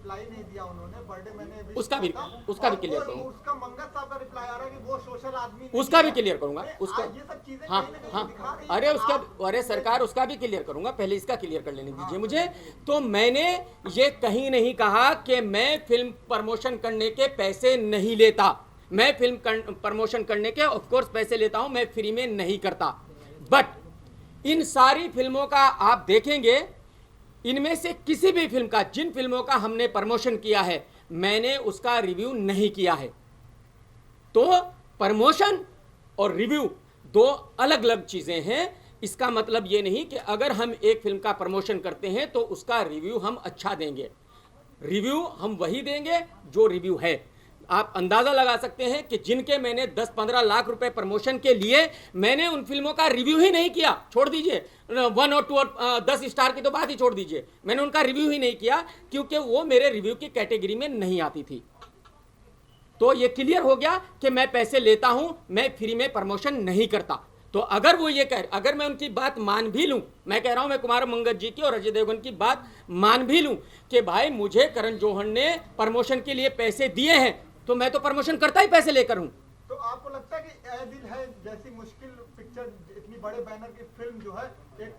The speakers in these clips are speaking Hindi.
रिप्लाई नहीं दिया उन्होंने, बर्थडे मैंने उसका भी क्लियर करूंगा। उसका मंगत साहब का रिप्लाई आ रहा है कि वो सोशल आदमी नहीं उसका भी है। क्लियर करूंगा उसका। ये सब चीजें हाँ कहीं ना कहीं हाँ, दिखा रही अरे है। उसका, अरे सरकार उसका भी क्लियर करूंगा, पहले इसका क्लियर कर लेने दीजिए मुझे। तो मैंने ये कहीं नहीं कहा कि मैं फिल्म प्रमोशन करने के पैसे नहीं लेता। मैं फिल्म प्रमोशन करने के ऑफ कोर्स पैसे लेता हूं, मैं फ्री में नहीं करता। बट इन सारी फिल्मों का आप देखेंगे, इनमें से किसी भी फिल्म का, जिन फिल्मों का हमने प्रमोशन किया है, मैंने उसका रिव्यू नहीं किया है। तो प्रमोशन और रिव्यू दो अलग अलग चीजें हैं। इसका मतलब ये नहीं कि अगर हम एक फिल्म का प्रमोशन करते हैं तो उसका रिव्यू हम अच्छा देंगे। रिव्यू हम वही देंगे जो रिव्यू है। आप अंदाजा लगा सकते हैं कि जिनके मैंने 10-15 लाख रुपए प्रमोशन के लिए, मैंने उन फिल्मों का रिव्यू ही नहीं किया। छोड़ दीजिए 1 और 2 और 10 स्टार की तो बात ही छोड़ दीजिए, मैंने उनका रिव्यू ही नहीं किया क्योंकि वो मेरे रिव्यू की कैटेगरी में नहीं आती थी। तो ये क्लियर हो गया कि मैं पैसे लेता हूं, मैं फ्री में प्रमोशन नहीं करता। तो अगर वो ये अगर मैं उनकी बात मान भी लूं, मैं कह रहा हूं मैं कुमार मंगत जी की और अजय देवगन की बात मान भी लूं कि भाई मुझे करण जौहर ने प्रमोशन के लिए पैसे दिए हैं, तो मैं तो प्रमोशन करता ही पैसे लेकर हूं। तो आपको लगता है कि ए दिल है जैसी मुश्किल पिक्चर, इतनी बड़े बैनर की फिल्म जो है एक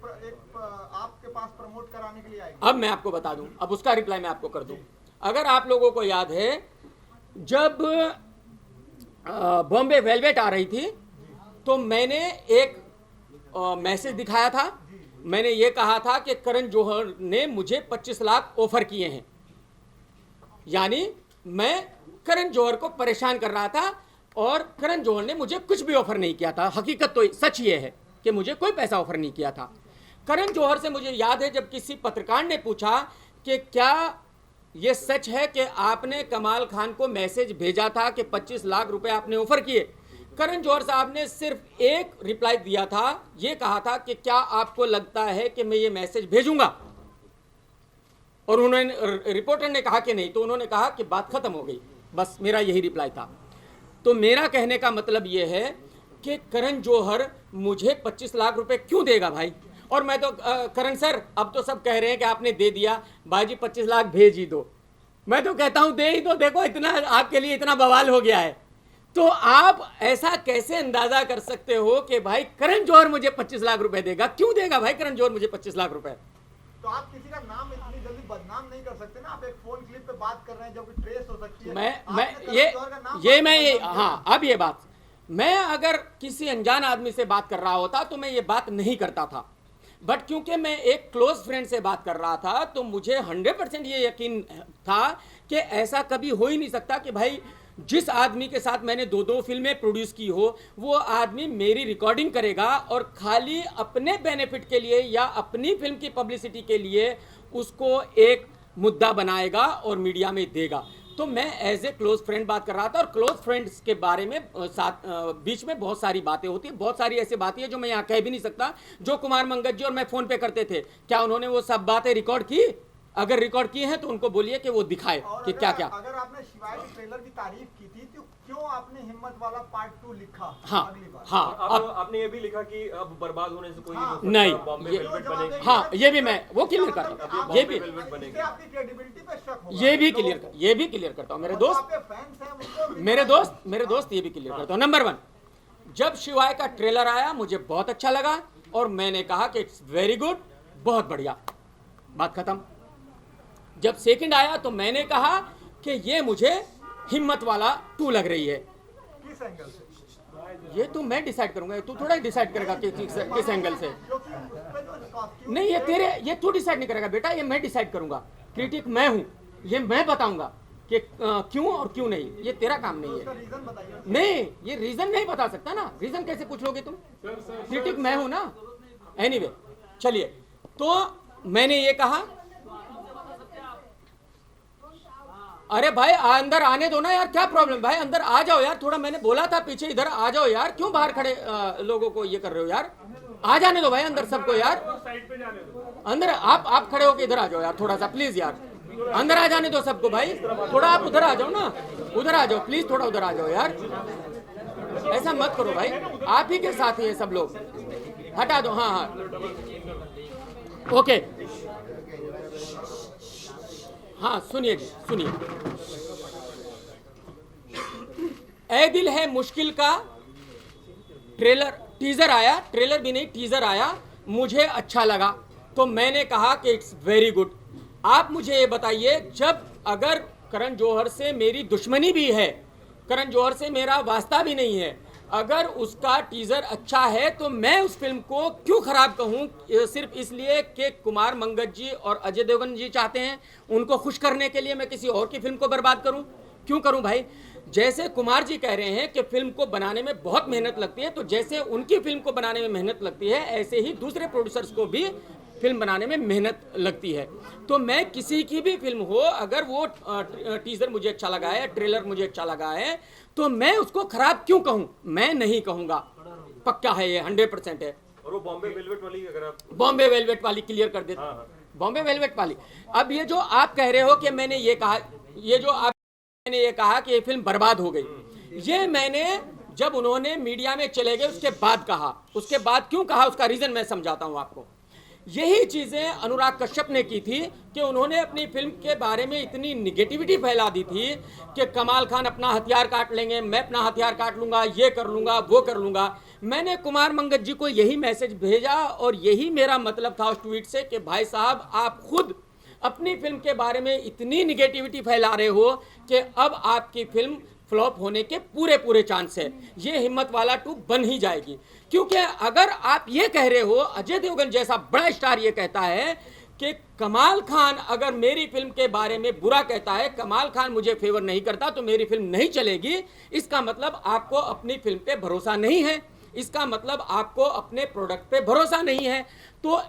आपके पास प्रमोट कराने के लिए आएगी? अब मैं आपको बता दूं, अब उसका रिप्लाई मैं आपको कर दूं। अगर आप लोगों को याद है, जब बॉम्बे वेलवेट आ रही थी तो मैंने एक मैसेज दिखाया था। मैंने ये कहा था कि करण जौहर ने मुझे 25 लाख ऑफर किए हैं। यानी मैं करण जौहर को परेशान कर रहा था और करण जौहर ने मुझे कुछ भी ऑफर नहीं किया था। हकीकत तो सच ये है कि मुझे कोई पैसा ऑफर नहीं किया था। करण जौहर से मुझे याद है जब किसी पत्रकार ने पूछा कि क्या ये सच है कि आपने कमाल खान को मैसेज भेजा था कि 25 लाख रुपए आपने ऑफर किए, करण जौहर साहब ने सिर्फ एक रिप्लाई दिया था, ये कहा था कि क्या आपको लगता है कि मैं ये मैसेज भेजूंगा? और उन्होंने, रिपोर्टर ने कहा कि नहीं, तो उन्होंने कहा कि बात खत्म हो गई। बस मेरा यही रिप्लाई था। तो मेरा कहने का मतलब ये है कि करण जौहर मुझे 25 लाख रुपए क्यों देगा भाई? और मैं तो करण सर, अब तो सब कह रहे हैं कि आपने दे दिया, भाई जी 25 लाख भेज ही दो। मैं तो कहता हूं दे ही दो, देखो इतना आपके लिए इतना बवाल हो गया है। तो आप ऐसा कैसे अंदाजा कर सकते हो कि भाई करण जौहर मुझे 25 लाख रुपए देगा? क्यों देगा भाई करण जौहर मुझे 25 लाख रुपए? तो आप किसी का नाम इतनी जल्दी बदनाम नहीं कर सकते ना। आप एक फोन क्लिप पे बात कर रहे हैं जो कि ट्रेस हो सकती है। हाँ, अब ये बात, मैं अगर किसी अनजान आदमी से बात कर रहा होता तो मैं ये बात नहीं करता था। बट क्योंकि मैं एक क्लोज फ्रेंड से बात कर रहा था तो मुझे 100% ये यकीन था कि ऐसा कभी हो ही नहीं सकता कि भाई जिस आदमी के साथ मैंने 2-2 फिल्में प्रोड्यूस की हो, वो आदमी मेरी रिकॉर्डिंग करेगा और खाली अपने बेनिफिट के लिए या अपनी फिल्म की पब्लिसिटी के लिए उसको एक मुद्दा बनाएगा और मीडिया में देगा। तो मैं एज ए क्लोज फ्रेंड बात कर रहा था। और क्लोज फ्रेंड्स के बारे में बीच में बहुत सारी बातें होती हैं, बहुत सारी ऐसी बातें हैं जो मैं यहाँ कह भी नहीं सकता, जो कुमार मंगत जी और मैं फ़ोन पे करते थे। क्या उन्होंने वो सब बातें रिकॉर्ड की? अगर रिकॉर्ड किए हैं तो उनको बोलिए कि वो दिखाए कि क्या क्या। अगर आपने शिवाय के ट्रेलर की तारीफ की थी तो क्यों आपने हिम्मत वाला पार्ट 2 लिखा? हाँ अगली बार हाँ, अब आपने ये भी लिखा कि अब बर्बाद होने से कोई नहीं, बॉम्बे ये- वेलवेट बनेगी। हाँ, ये भी मैं वो क्लियर करता हूँ, ये भी आपकी क्रेडिबिलिटी पे शक होगा। ये भी क्लियर करता हूँ। मेरे दोस्त, आपके फैंस हैं उनको मेरे दोस्त ये भी क्लियर करता हूँ। नंबर 1, जब शिवाय का ट्रेलर आया मुझे बहुत अच्छा लगा और मैंने कहा कि इट्स वेरी गुड, बहुत बढ़िया, बात खत्म। जब सेकंड आया तो मैंने कहा कि ये मुझे हिम्मत वाला 2 लग रही है। किस एंगल से? ये तो मैं डिसाइड करूंगा, तू थोड़ा डिसाइड करेगा कि किस एंगल से। क्योंकि उस पे जो costume नहीं, ये तू डिसाइड नहीं करेगा बेटा, ये मैं डिसाइड करूंगा। क्रिटिक मैं हूं, ये मैं बताऊंगा कि क्यों और क्यों नहीं, ये तेरा काम नहीं उसका है। रीजन बताइए। नहीं, ये रीजन नहीं बता सकता ना, रीजन कैसे पूछ लोगे तुम? क्रिटिक मैं हूं ना। एनीवे, चलिए, तो मैंने ये कहा, अरे भाई अंदर आने दो ना यार, क्या प्रॉब्लम? भाई अंदर आ जाओ यार, थोड़ा मैंने बोला था पीछे इधर आ जाओ यार, क्यों बाहर खड़े लोगों को ये कर रहे हो यार? आ जाने दो भाई अंदर सबको यार, अंदर आप खड़े होके इधर आ जाओ यार, थोड़ा सा प्लीज यार, अंदर आ जाने दो सबको भाई, थोड़ा आप उधर आ जाओ ना, उधर आ जाओ प्लीज, थोड़ा उधर आ जाओ यार, ऐसा मत करो भाई, आप ही के साथ ही है सब लोग, हटा दो। हाँ, ओके। हाँ सुनिए जी, सुनिए। ए दिल है मुश्किल का टीजर आया, ट्रेलर भी नहीं टीजर आया, मुझे अच्छा लगा, तो मैंने कहा कि इट्स वेरी गुड। आप मुझे ये बताइए, जब अगर करण जौहर से मेरी दुश्मनी भी है, करण जौहर से मेरा वास्ता भी नहीं है, अगर उसका टीजर अच्छा है तो मैं उस फिल्म को क्यों खराब कहूं, सिर्फ इसलिए कि कुमार मंगत जी और अजय देवगन जी चाहते हैं, उनको खुश करने के लिए मैं किसी और की फिल्म को बर्बाद करूं? क्यों करूं भाई? जैसे कुमार जी कह रहे हैं कि फिल्म को बनाने में बहुत मेहनत लगती है, तो जैसे उनकी फिल्म को बनाने में मेहनत लगती है, ऐसे ही दूसरे प्रोड्यूसर्स को भी फिल्म बनाने में मेहनत लगती है। तो मैं किसी की भी फिल्म हो, अगर वो टीजर मुझे अच्छा लगा है, ट्रेलर मुझे अच्छा लगा है, तो मैं उसको खराब क्यों कहूं? मैं नहीं कहूंगा, पक्का है ये, 100% है। और वो बॉम्बे वेलवेट वाली, अगर आप बॉम्बे वेलवेट वाली क्लियर कर देते, बॉम्बे वेलवेट वाली। अब ये जो आप कह रहे हो कि मैंने ये कहा, ये जो आप मैंने ये कहा कि ये फिल्म बर्बाद हो गई, ये मैंने जब उन्होंने मीडिया में चले गए उसके बाद कहा। उसके बाद क्यों कहा, उसका रीजन मैं समझाता हूं आपको। यही चीजें अनुराग कश्यप ने की थी कि उन्होंने अपनी फिल्म के बारे में इतनी निगेटिविटी फैला दी थी कि कमाल खान अपना हथियार काट लेंगे, मैं अपना हथियार काट लूंगा, ये कर लूंगा, वो कर लूंगा। मैंने कुमार मंगत जी को यही मैसेज भेजा और यही मेरा मतलब था उस ट्वीट से कि भाई साहब, आप खुद अपनी फिल्म के बारे में इतनी निगेटिविटी फैला रहे हो कि अब आपकी फिल्म फ्लॉप होने के पूरे पूरे चांस है, ये हिम्मत वाला 2 बन ही जाएगी। क्योंकि अगर आप ये कह रहे हो, अजय देवगन जैसा बड़ा स्टार ये कहता है कि कमाल खान अगर मेरी फिल्म के बारे में बुरा कहता है, कमाल खान मुझे फेवर नहीं करता, तो मेरी फिल्म नहीं चलेगी, इसका मतलब आपको अपनी फिल्म पे भरोसा नहीं है, इसका मतलब आपको अपने प्रोडक्ट पे भरोसा नहीं है। तो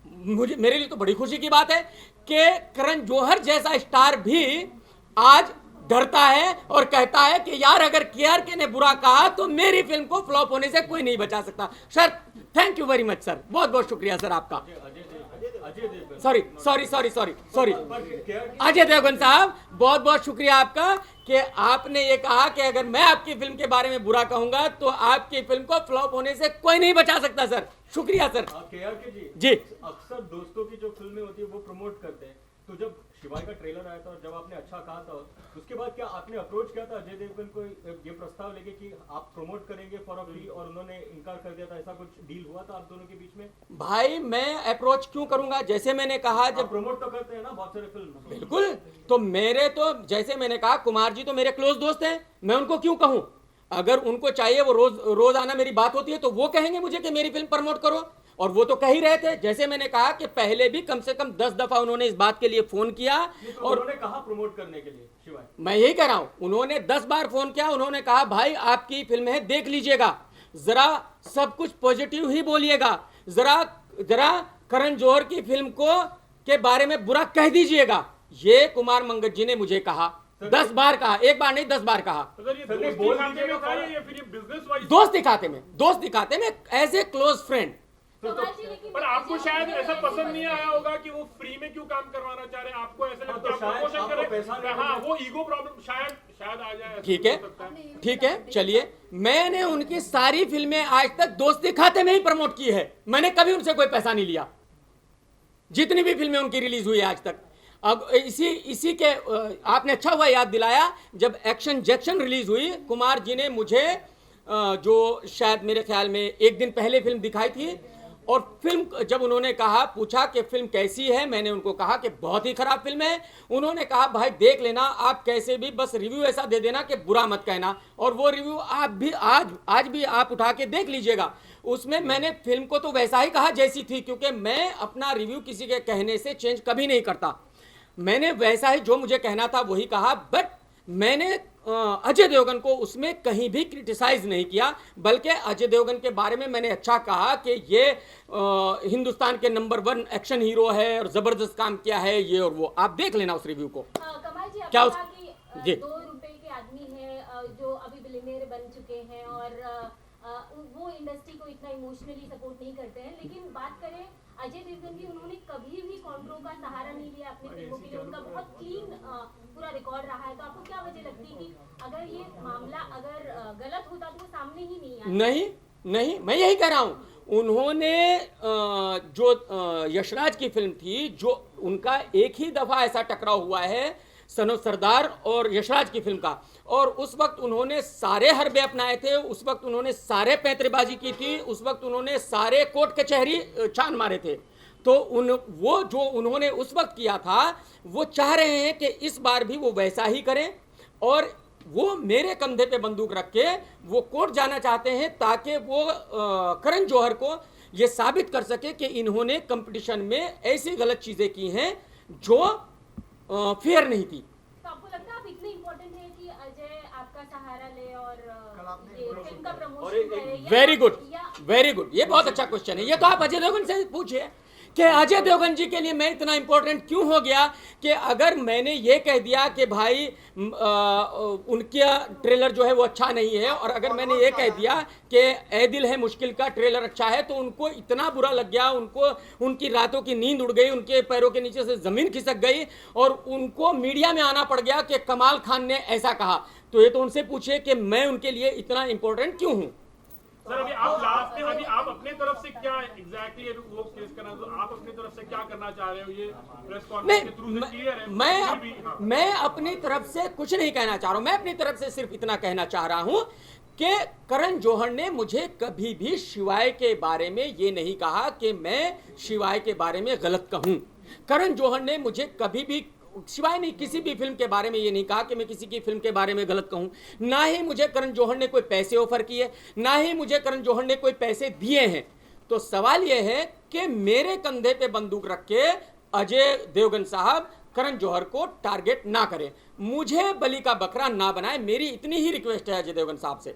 मुझे, मेरे लिए तो बड़ी खुशी की बात है कि करण जौहर जैसा स्टार भी आज डरता है और कहता है कि यार अगर केआरके ने बुरा कहा तो मेरी फिल्म को फ्लॉप होने से कोई नहीं बचा सकता। Sir thank you very much sir, बहुत बहुत शुक्रिया सर आपका। सॉरी अजय देवगन साहब, बहुत बहुत शुक्रिया आपका कि आपने ये कहा कि अगर मैं आपकी फिल्म के बारे में बुरा कहूंगा तो आपकी फिल्म को फ्लॉप होने से कोई नहीं बचा सकता। सर शुक्रिया सर। केआरके जी, अक्सर दोस्तों की जो फिल्में होती है वो प्रमोट करते हैं, तो जब शिवाय का ट्रेलर आया था और जब आपने अच्छा कहा था, उसके बाद क्या आपने अप्रोच किया था अजय देवगन को ये प्रस्ताव लेके कि आप प्रमोट करेंगे फॉर अ फी, और उन्होंने इनकार कर दिया था? ऐसा कुछ डील हुआ था आप दोनों के बीच में? भाई मैं अप्रोच क्यों करूंगा? जैसे मैंने कहा, जब प्रमोट तो करते हैं ना बहुत सारे फिल्म। बिल्कुल, तो मेरे तो जैसे मैंने कहा, कुमार जी तो मेरे क्लोज दोस्त हैं, मैं उनको क्यों कहूं? अगर उनको चाहिए, वो रोज आना मेरी बात होती है तो वो कहेंगे मुझे कि मेरी फिल्म प्रमोट करो, और वो तो कह ही रहे थे। जैसे मैंने कहा कि पहले भी कम से कम 10 दफा उन्होंने इस बात के लिए फोन किया, तो और उन्होंने कहा प्रमोट करने के लिए शिवाय, मैं यही कह रहा हूं, उन्होंने 10 बार फोन किया, उन्होंने कहा भाई आपकी फिल्म है, देख लीजिएगा, जरा सब कुछ पॉजिटिव ही बोलिएगा, जरा करण जौहर की फिल्म को के बारे में बुरा कह दीजिएगा। ये कुमार मंगत जी ने मुझे कहा, 10 बार कहा, एक बार नहीं 10 बार कहा। दोस्त दिखाते में एज ए क्लोज फ्रेंड। पर आपको शायद ऐसा पसंद नहीं आया होगा कि वो फ्री में क्यों काम करवाना चाह रहे हैं, आपको ऐसा लगता है प्रमोशन करे, हाँ वो ईगो प्रॉब्लम शायद आ जाए। ठीक है, चलिए, मैंने उनकी सारी फिल्में आज तक दोस्ती खाते में ही प्रमोट की है, मैंने कभी उनसे कोई पैसा नहीं लिया, जितनी भी फिल्में उनकी रिलीज हुई आज तक। अब इसी के आपने अच्छा हुआ याद दिलाया, जब एक्शन जैक्शन रिलीज हुई, कुमार जी ने मुझे जो शायद मेरे ख्याल में एक दिन पहले फिल्म दिखाई थी, और फिल्म जब उन्होंने कहा, पूछा कि फिल्म कैसी है, मैंने उनको कहा कि बहुत ही खराब फिल्म है। उन्होंने कहा भाई देख लेना, आप कैसे भी बस रिव्यू ऐसा दे देना कि बुरा मत कहना, और वो रिव्यू आप भी आज भी आप उठा के देख लीजिएगा। उसमें मैंने फिल्म को तो वैसा ही कहा जैसी थी, क्योंकि मैं अपना रिव्यू किसी के कहने से चेंज कभी नहीं करता, मैंने वैसा ही जो मुझे कहना था वही कहा। बट मैंने अजय देवगन को उसमें कहीं भी क्रिटिसाइज नहीं किया, बल्कि अजय देवगन के बारे में मैंने अच्छा कहा कि ये हिंदुस्तान के नंबर 1 एक्शन हीरो है और जबरदस्त काम किया है, ये और वो, आप देख लेना उस रिव्यू को। कमाल जी, क्या कहा कि 2 रुपए के आदमी हैं जो अभी बिलियनियर बन चुके हैं और वो इंडस्ट्री को इतना इमोशनली सपोर्ट नहीं करते हैं, लेकिन बात करें अजय देवगन की, उन्होंने कभी भी कॉन्ट्रो का सहारा नहीं लिया अपनी फिल्मों के लिए, उनका बहुत क्लीन पूरा रिकॉर्ड रहा है। तो आपको क्या वजह लगती है कि अगर ये मामला अगर गलत होता तो वो सामने ही नहीं आता? नहीं, मैं यही कह रहा हूं, उन्होंने जो यशराज की फिल्म थी, जो उनका एक ही दफ़ा ऐसा टकराव हुआ है सन ऑफ सरदार और यशराज की फिल्म का, और उस वक्त उन्होंने सारे हरबे अपनाए थे, उस वक्त उन्होंने सारे पैंतरेबाजी की थी, उस वक्त उन्होंने सारे कोर्ट कचहरी छान मारे थे। तो वो जो उन्होंने उस वक्त किया था, वो चाह रहे हैं कि इस बार भी वो वैसा ही करें, और वो मेरे कंधे पे बंदूक रख के वो कोर्ट जाना चाहते हैं ताकि वो करण जौहर को ये साबित कर सके कि इन्होंने कंपटीशन में ऐसी गलत चीज़ें की हैं जो फेयर नहीं थी। तो आपको लगता है आप इतने इम्पोर्टेंट है कि अजय आपका सहारा ले और ये फिल्म का प्रमोशन करे? वेरी गुड, वेरी गुड, ये बहुत अच्छा क्वेश्चन है। ये तो आप अजय देवगन से पूछिए कि अजय देवगन जी के लिए मैं इतना इंपॉर्टेंट क्यों हो गया कि अगर मैंने ये कह दिया कि भाई उनका ट्रेलर जो है वो अच्छा नहीं है, और अगर मैंने ये कह दिया कि ए दिल है मुश्किल का ट्रेलर अच्छा है, तो उनको इतना बुरा लग गया, उनकी रातों की नींद उड़ गई, उनके पैरों के नीचे से ज़मीन खिसक गई, और उनको मीडिया में आना पड़ गया कि कमाल खान ने ऐसा कहा। तो ये तो उनसे पूछिए कि मैं उनके लिए इतना इंपॉर्टेंट क्यों हूँ। सर अभी आप लास्ट में अभी आप अपने तरफ से क्या एग्जैक्टली वो केस करना, तो आप अपनी तरफ से क्या करना चाह रहे हो? ये प्रेस कॉन्फ्रेंस के थ्रू से क्लियर है। मैं अपनी तरफ से कुछ नहीं कहना चाह रहा हूं। मैं अपनी तरफ से सिर्फ इतना कहना चाह रहा हूं कि करण जौहर ने मुझे कभी भी शिवाय के बारे में ये नहीं कहा कि मैं शिवाय के बारे में गलत कहूं। करण जौहर ने मुझे कभी भी शिवाय नहीं किसी भी फिल्म के बारे में ये नहीं कहा कि मैं किसी की फिल्म के बारे में गलत कहूं। ना ही मुझे करण जौहर ने कोई पैसे ऑफर किए, ना ही मुझे करण जौहर ने कोई पैसे दिए हैं। तो सवाल ये है कि मेरे कंधे पे बंदूक रख के अजय देवगन साहब करण जौहर को टारगेट ना करें, मुझे बलि का बकरा ना बनाए। मेरी इतनी ही रिक्वेस्ट है अजय देवगन साहब से।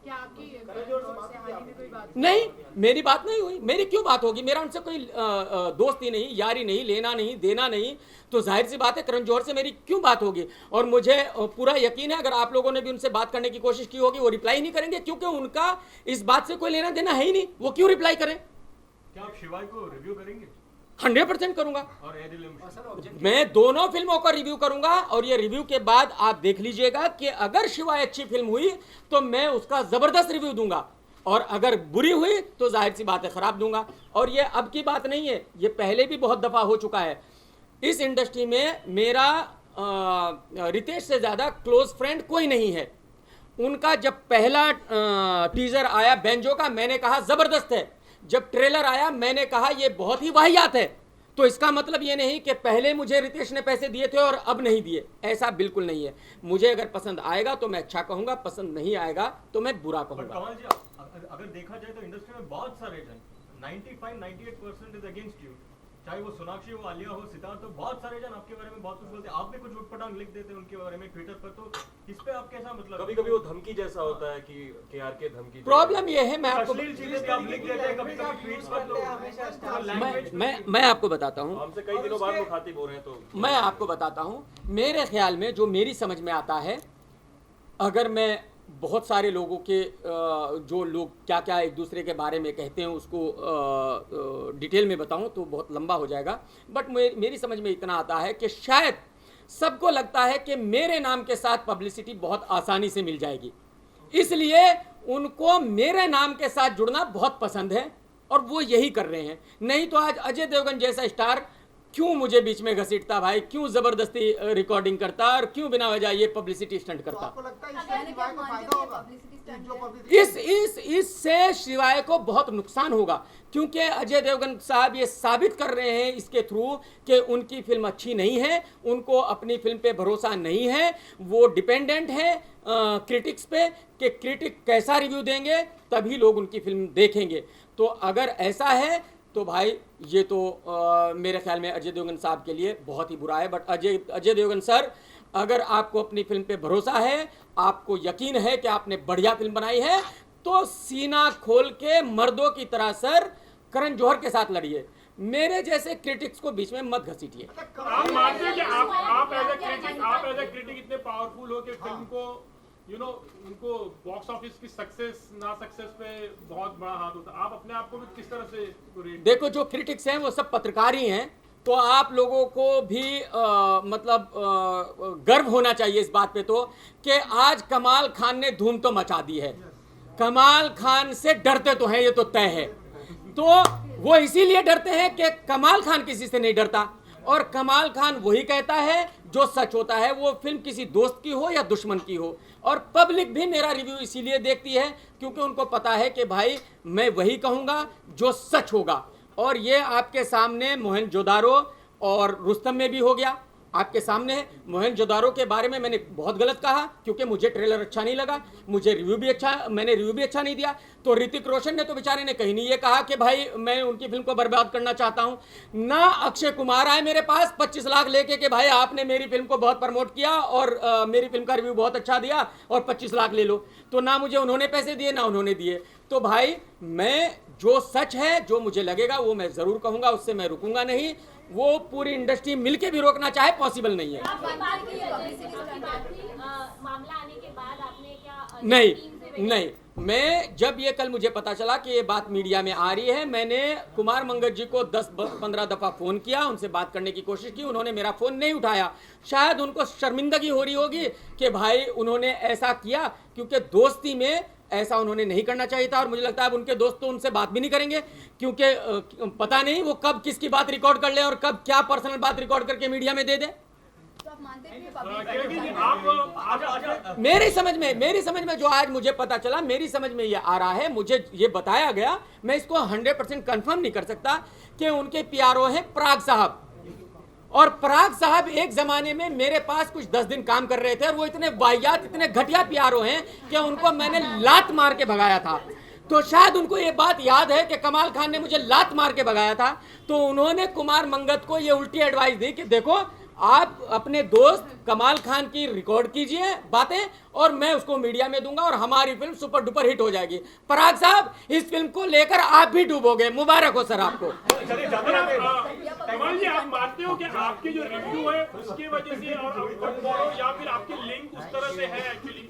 क्या आपकी हाल ही में कोई बात? नहीं, मेरी बात नहीं हुई। मेरी क्यों बात होगी? मेरा उनसे कोई दोस्ती नहीं, यारी नहीं, लेना नहीं, देना नहीं। तो जाहिर सी बात है करण जौहर से मेरी क्यों बात होगी? और मुझे पूरा यकीन है अगर आप लोगों ने भी उनसे बात करने की कोशिश की होगी वो रिप्लाई नहीं करेंगे, क्योंकि उनका इस बात से कोई लेना देना है ही नहीं। वो क्यों रिप्लाई करें? क्या आप शिवाय को रिव्यू करेंगे? 100% करूंगा। और ए दिल है मुश्किल? मैं दोनों फिल्मों का रिव्यू करूंगा, और ये रिव्यू के बाद आप देख लीजिएगा कि अगर शिवाय अच्छी फिल्म हुई तो मैं उसका जबरदस्त रिव्यू दूंगा, और अगर बुरी हुई तो जाहिर सी बात है खराब दूंगा। और ये अब की बात नहीं है, ये पहले भी बहुत दफा हो चुका है। इस इंडस्ट्री में मेरा रितेश से ज्यादा क्लोज फ्रेंड कोई नहीं है। उनका जब पहला टीजर आया बेंजो का, मैंने कहा जबरदस्त है। जब ट्रेलर आया मैंने कहा ये बहुत ही वाहियात है। तो इसका मतलब ये नहीं कि पहले मुझे रितेश ने पैसे दिए थे और अब नहीं दिए, ऐसा बिल्कुल नहीं है। मुझे अगर पसंद आएगा तो मैं अच्छा कहूंगा, पसंद नहीं आएगा तो मैं बुरा कहूंगा। कमल जी, अगर देखा जाए तो इंडस्ट्री में बहुत सारे जन 95-98% इज अगेंस्ट यू, चाहे वो सोनाक्षी हो, आलिया हो, सितार, तो बहुत सारे जन आपके बारे में बहुत कुछ बोलते हैं। आप भी कुछ उटपटांग लिख देते हैं उनके बारे में ट्विटर पर, तो इस पे आप कैसा मतलब? कभी कभी वो धमकी जैसा होता है कि KRK धमकी। प्रॉब्लम ये है, मैं आपको अश्लील चीजें भी आप लिख देते हैं कभी कभी ट्वीट्स पर, तो मैं आपको बताता हूँ, हमसे कई दिनों बाद मुखातिब हो रहे हैं, तो मैं आपको बताता हूँ मेरे ख्याल में जो मेरी समझ में आता है, अगर मैं बहुत सारे लोगों के जो लोग क्या क्या एक दूसरे के बारे में कहते हैं उसको डिटेल में बताऊं तो बहुत लंबा हो जाएगा, बट मेरी समझ में इतना आता है कि शायद सबको लगता है कि मेरे नाम के साथ पब्लिसिटी बहुत आसानी से मिल जाएगी, इसलिए उनको मेरे नाम के साथ जुड़ना बहुत पसंद है और वो यही कर रहे हैं। नहीं तो आज अजय देवगन जैसा स्टार क्यों मुझे बीच में घसीटता भाई, क्यों जबरदस्ती रिकॉर्डिंग करता और क्यों बिना वजह ये पब्लिसिटी स्टंट करता। तो आपको लगता है इससे शिवाय को फायदा होगा? इससे शिवाय को बहुत नुकसान होगा, क्योंकि अजय देवगन साहब ये साबित कर रहे हैं इसके थ्रू कि उनकी फिल्म अच्छी नहीं है, उनको अपनी फिल्म पे भरोसा नहीं है, वो डिपेंडेंट है क्रिटिक्स पे कि क्रिटिक कैसा रिव्यू देंगे तभी लोग उनकी फिल्म देखेंगे। तो अगर ऐसा है तो भाई ये तो मेरे ख्याल में अजय देवगन साहब के लिए बहुत ही बुरा है। बट अजय देवगन सर, अगर आपको अपनी फिल्म पे भरोसा है, आपको यकीन है कि आपने बढ़िया फिल्म बनाई है, तो सीना खोल के मर्दों की तरह सर करण जौहर के साथ लड़िए, मेरे जैसे क्रिटिक्स को बीच में मत घसीटिए। आप मानते हैं कि आप एज ए क्रिटिक इतने पावरफुल हो कि फिल्म को उनको बॉक्स ऑफिस की सक्सेस ना सक्सेस पे बहुत बड़ा हाथ होता है, आप अपने आप को भी किस तरह से देखो, जो क्रिटिक्स हैं वो सब पत्रकार ही हैं, तो आप लोगों को भी गर्व होना चाहिए इस बात पे तो कि आज कमाल खान ने धूम तो मचा दी है, कमाल खान से डरते तो हैं, ये तो तय है। तो वो इसीलिए डरते हैं कि कमाल खान किसी से नहीं डरता, और कमाल खान वही कहता है जो सच होता है, वो फिल्म किसी दोस्त की हो या दुश्मन की हो। और पब्लिक भी मेरा रिव्यू इसीलिए देखती है क्योंकि उनको पता है कि भाई मैं वही कहूँगा जो सच होगा। और ये आपके सामने मोहनजोदारो और रुस्तम में भी हो गया, आपके सामने है। मोहनजोदारो के बारे में मैंने बहुत गलत कहा क्योंकि मुझे ट्रेलर अच्छा नहीं लगा, मैंने रिव्यू भी अच्छा नहीं दिया। तो ऋतिक रोशन ने तो बेचारे ने कहीं नहीं ये कहा कि भाई मैं उनकी फिल्म को बर्बाद करना चाहता हूं। ना अक्षय कुमार आए मेरे पास 25 लाख लेके कि भाई आपने मेरी फिल्म को बहुत प्रमोट किया और मेरी फिल्म का रिव्यू बहुत अच्छा दिया और 25 लाख ले लो। तो ना मुझे उन्होंने पैसे दिए ना उन्होंने दिए। तो भाई मैं जो सच है, जो मुझे लगेगा वो मैं जरूर कहूंगा, उससे मैं रुकूंगा नहीं। वो पूरी इंडस्ट्री मिलके भी रोकना चाहे पॉसिबल नहीं है। मामला आने के बाद आपने क्या नहीं, मैं जब ये कल मुझे पता चला कि ये बात मीडिया में आ रही है, मैंने कुमार मंगत जी को 10-15 दफ़ा फ़ोन किया, उनसे बात करने की कोशिश की, उन्होंने मेरा फ़ोन नहीं उठाया। शायद उनको शर्मिंदगी हो रही होगी कि भाई उन्होंने ऐसा किया, क्योंकि दोस्ती में ऐसा उन्होंने नहीं करना चाहिए था। और मुझे लगता है अब उनके दोस्त तो उनसे बात भी नहीं करेंगे, क्योंकि पता नहीं वो कब किसकी बात रिकॉर्ड कर ले और कब क्या पर्सनल बात रिकॉर्ड करके मीडिया में दे दे। तो आप मानते हैं कि मेरी समझ में जो आज मुझे पता चला, मेरी समझ में ये आ रहा है, मुझे ये बताया गया, मैं इसको 100% कंफर्म नहीं कर सकता कि उनके पीआरओ हैं पराग साहब। और पराग साहब एक जमाने में मेरे पास कुछ 10 दिन काम कर रहे थे और वो इतने वाहियात, इतने घटिया पीआरओ हैं कि उनको मैंने लात मार के भगाया था। तो शायद उनको ये बात याद है कि कमाल खान ने मुझे लात मार के भगाया था, तो उन्होंने कुमार मंगत को ये उल्टी एडवाइस दी कि देखो आप अपने दोस्त कमाल खान की रिकॉर्ड कीजिए बातें और मैं उसको मीडिया में दूंगा और हमारी फिल्म सुपर डुपर हिट हो जाएगी। पराग साहब, इस फिल्म को लेकर आप भी डूबोगे, मुबारक हो सर आपको। कमल जी, आप मानते हो कि आपके जो रिव्यू है उसकी वजह से और या फिर आपकी लिंक उस तरह से है एक्चुअली,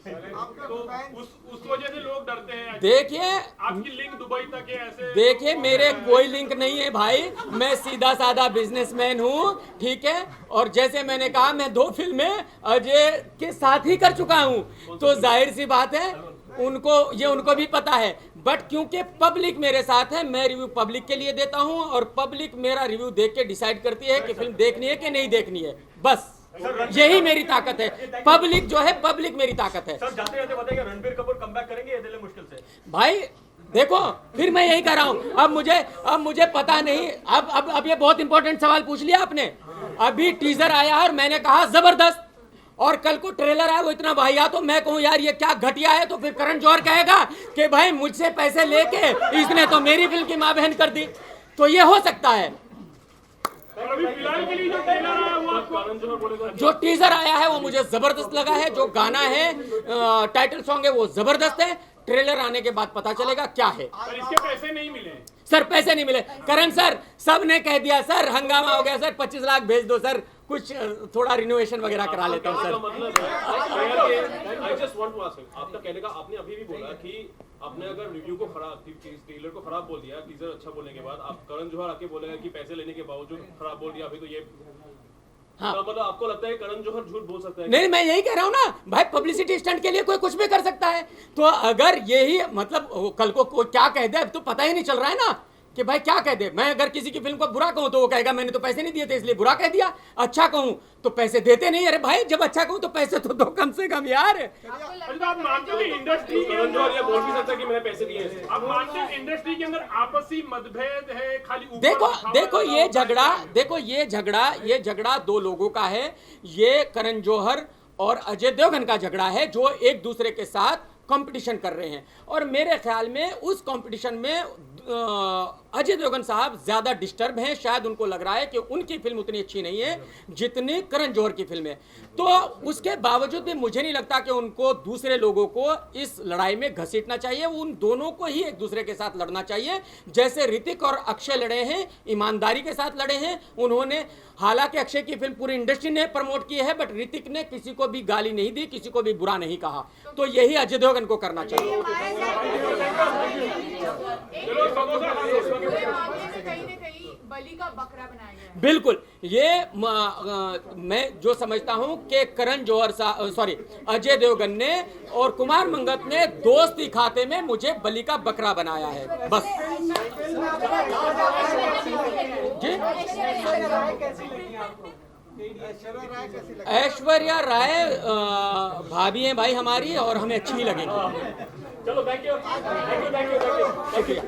तो उस वजह से लोग डरते हैं? देखिए आपकी लिंक दुबई तक है ऐसे? देखिए मेरे कोई लिंक नहीं है भाई, मैं सीधा साधा बिजनेसमैन हूँ, ठीक है। और जैसे मैंने कहा मैं 2 फिल्में अजय के साथ ही कर चुका हूँ, तो जाहिर सी बात है उनको भी पता है। बट क्योंकि पब्लिक मेरे साथ है, मैं रिव्यू पब्लिक के लिए देता हूँ और पब्लिक मेरा रिव्यू देख के डिसाइड करती है कि फिल्म देखनी है कि नहीं देखनी है। बस यही मेरी ताकत है। पब्लिक जो है, पब्लिक मेरी ताकत है। सर जाते जाते बताइए, रणबीर कपूर कमबैक करेंगे ये दिल मुश्किल से? भाई देखो, फिर मैं यही कह रहा हूं, अब मुझे पता नहीं। अब ये बहुत इंपॉर्टेंट सवाल पूछ लिया आपने। अभी टीजर आया और मैंने कहा जबरदस्त, और कल को ट्रेलर आया वो इतना वाहियात, तो मैं कहूं यार ये क्या घटिया है, तो फिर करण जौहर कहेगा कि भाई मुझसे पैसे लेके इसने तो मेरी फिल्म की मां बहन कर दी। तो ये हो सकता है। अभी फिलहाल के लिए जो ट्रेलर आया वो आपको, जो टीजर आया है वो मुझे जबरदस्त लगा है, जो गाना है टाइटल सॉन्ग है वो जबरदस्त है। ट्रेलर आने के बाद पता चलेगा क्या है। पर इसके पैसे नहीं मिले सर, पैसे नहीं मिले। करण सर सब ने कह दिया सर, हंगामा हो गया सर, 25 लाख भेज दो सर, कुछ थोड़ा रिनोवेशन वगैरह करा लेते हैं sir. I just want to ask, आपका कहने का आपने अभी भी बोला कि आपने अगर रिव्यू को खराब, ट्रेलर को खराब बोल दिया, टीजर अच्छा बोलने के बाद, आप करण जौहर आके बोलेगा कि पैसे लेने के बावजूद खराब बोल दिया, अभी तो ये हाँ। तो मतलब आपको लगता है करण जौहर झूठ बोल सकता है? नहीं, मैं यही कह रहा हूं ना भाई, पब्लिसिटी स्टंट के लिए कोई कुछ भी कर सकता है। तो अगर यही मतलब कल को कोई क्या कह दे, अब तो पता ही नहीं चल रहा है ना कि भाई क्या कह दे। मैं अगर किसी की फिल्म को बुरा कहूं तो वो कहेगा मैंने तो पैसे नहीं दिए थे इसलिए बुरा कह दिया, अच्छा कहूं तो पैसे देते नहीं। अरे भाई जब अच्छा कहूं तो पैसे तो दो कम से कम यार। आप मानते हो इंडस्ट्री के अंदर ये बोल भी सकता है कि मैंने पैसे दिए हैं? आप मानते हो इंडस्ट्री के अंदर आपसी मतभेद है, खाली ऊपर देखो ये झगड़ा 2 लोगों का है। ये करण जौहर और अजय देवगन का झगड़ा है, जो एक दूसरे के साथ कंपटीशन कर रहे हैं। और मेरे ख्याल में उस कंपटीशन में अजय देवगन साहब ज्यादा डिस्टर्ब हैं। शायद उनको लग रहा है कि उनकी फिल्म उतनी अच्छी नहीं है जितनी करण जौहर की फिल्म है। तो उसके बावजूद भी मुझे नहीं लगता कि उनको दूसरे लोगों को इस लड़ाई में घसीटना चाहिए। उन दोनों को ही एक दूसरे के साथ लड़ना चाहिए। जैसे ऋतिक और अक्षय लड़े हैं, ईमानदारी के साथ लड़े हैं उन्होंने। हालांकि अक्षय की फिल्म पूरी इंडस्ट्री ने प्रमोट की है, बट ऋतिक ने किसी को भी गाली नहीं दी, किसी को भी बुरा नहीं कहा। तो यही अजय देवगन को करना चाहिए। ये मामले में कहीं न कहीं बलि का बकरा बनाया गया है। बिल्कुल, ये मैं जो समझता हूं कि करण जौहर सॉरी अजय देवगन ने और कुमार मंगत ने दोस्ती खाते में मुझे बलि का बकरा बनाया है, बस। जी, ऐश्वर्या राय भाभी हैं भाई हमारी, और हमें अच्छी लगेंगी। चलो, thank you, thank you, thank you, thank you. शुक्रिया।